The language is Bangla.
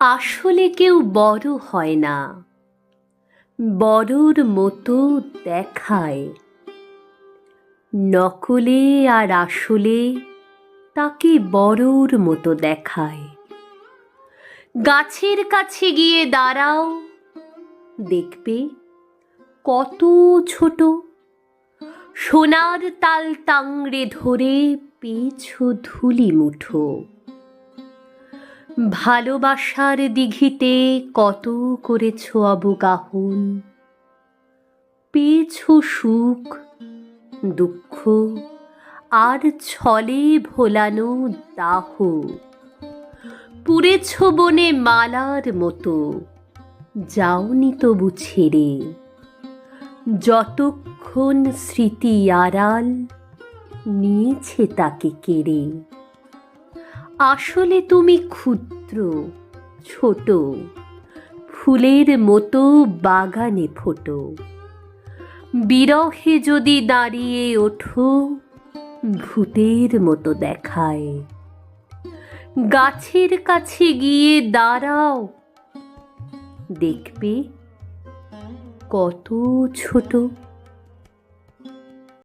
আসলে কেউ বড় হয় না, বড়র মতো দেখায়। নকলে আর আসলে তাকে বড়র মতো দেখায়। গাছের কাছে গিয়ে দাঁড়াও, দেখবে কত ছোট। সোনার তাল তাংড়ে ধরে পেয়েছো ধুলি মুঠো। ভালোবাসার দিঘিতে কত করেছো অবগাহন, পেয়েছো সুখ দুঃখ আর ছলে ভোলানো দাহ। পুড়েছো বনে মালার মতো, যাওনি তবু ছেড়ে। যতক্ষণ স্মৃতি আড়াল নিয়েছে তাকে কেড়ে। আসলে তুমি ক্ষুদ্র ছোট, ফুলের মতো বাগানে ফোটো। বিরহে যদি দাঁড়িয়ে ওঠো, ভূতের মতো দেখায়। গাছের কাছে গিয়ে দাঁড়াও, দেখবে কত ছোট।